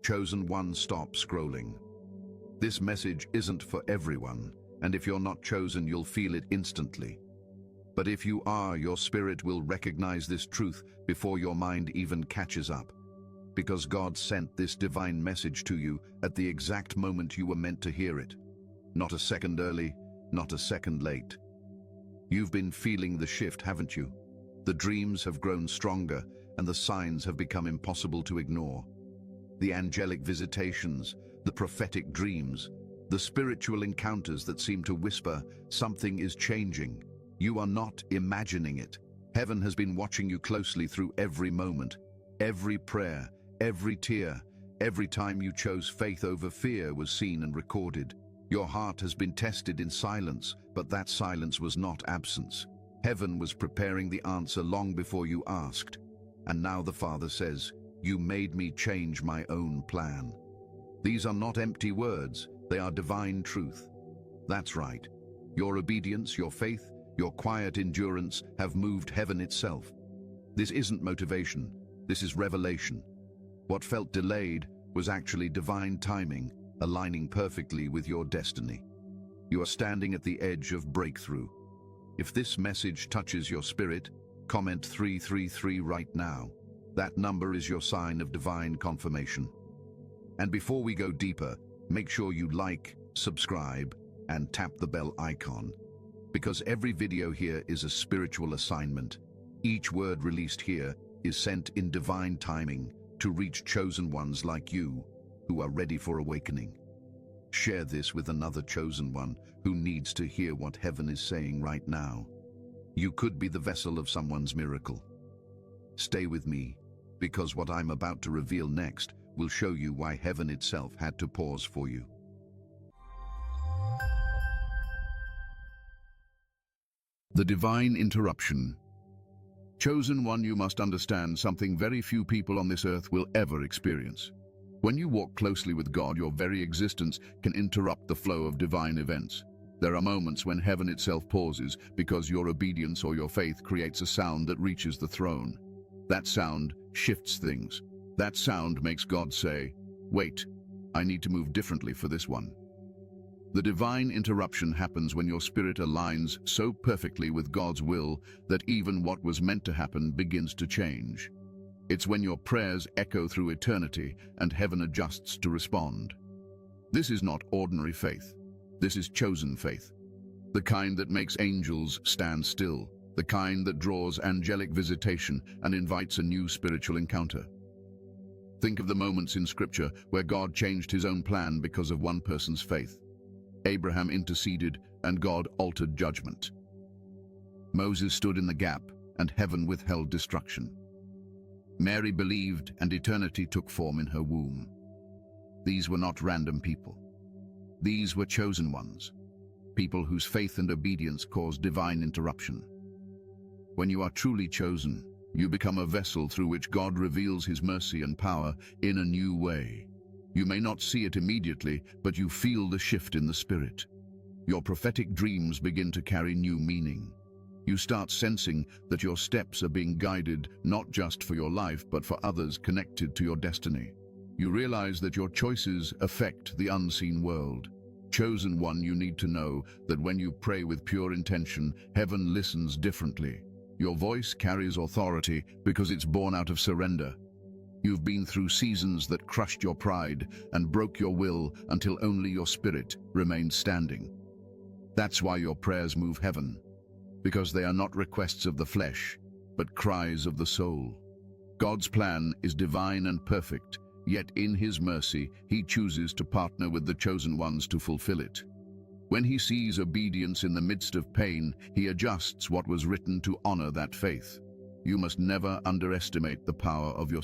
Chosen one, stop scrolling. This message isn't for everyone, and if you're not chosen, you'll feel it instantly. But if you are, your spirit will recognize this truth before your mind even catches up. Because God sent this divine message to you at the exact moment you were meant to hear it. Not a second early, not a second late. You've been feeling the shift, haven't you? The dreams have grown stronger, and the signs have become impossible to ignore. The angelic visitations, the prophetic dreams, the spiritual encounters that seem to whisper, something is changing. You are not imagining it. Heaven has been watching you closely through every moment, every prayer, every tear, every time you chose faith over fear was seen and recorded. Your heart has been tested in silence, but that silence was not absence. Heaven was preparing the answer long before you asked. And now the Father says, "You made me change my own plan." These are not empty words, they are divine truth. That's right. Your obedience, your faith, your quiet endurance have moved heaven itself. This isn't motivation, this is revelation. What felt delayed was actually divine timing, aligning perfectly with your destiny. You are standing at the edge of breakthrough. If this message touches your spirit, comment 333 right now. That number is your sign of divine confirmation. And before we go deeper, make sure you like, subscribe, and tap the bell icon. Because every video here is a spiritual assignment. Each word released here is sent in divine timing to reach chosen ones like you who are ready for awakening. Share this with another chosen one who needs to hear what heaven is saying right now. You could be the vessel of someone's miracle. Stay with me, because what I'm about to reveal next will show you why heaven itself had to pause for you. The divine interruption. Chosen one, you must understand something very few people on this earth will ever experience. When you walk closely with God, your very existence can interrupt the flow of divine events. There are moments when heaven itself pauses because your obedience or your faith creates a sound that reaches the throne. That sound shifts things. That sound makes God say, "Wait, I need to move differently for this one." The divine interruption happens when your spirit aligns so perfectly with God's will that even what was meant to happen begins to change. It's when your prayers echo through eternity and heaven adjusts to respond. This is not ordinary faith. This is chosen faith. The kind that makes angels stand still. The kind that draws angelic visitation and invites a new spiritual encounter. Think of the moments in Scripture where God changed his own plan because of one person's faith. Abraham interceded and God altered judgment. Moses stood in the gap and heaven withheld destruction. Mary believed and eternity took form in her womb. These were not random people. These were chosen ones, people whose faith and obedience caused divine interruption. When you are truly chosen, you become a vessel through which God reveals his mercy and power in a new way. You may not see it immediately, but you feel the shift in the spirit. Your prophetic dreams begin to carry new meaning. You start sensing that your steps are being guided not just for your life, but for others connected to your destiny. You realize that your choices affect the unseen world. Chosen one, you need to know that when you pray with pure intention, heaven listens differently. Your voice carries authority because it's born out of surrender. You've been through seasons that crushed your pride and broke your will until only your spirit remained standing. That's why your prayers move heaven, because they are not requests of the flesh, but cries of the soul. God's plan is divine and perfect, yet in his mercy, he chooses to partner with the chosen ones to fulfill it. When he sees obedience in the midst of pain, he adjusts what was written to honor that faith. You must never underestimate the power of your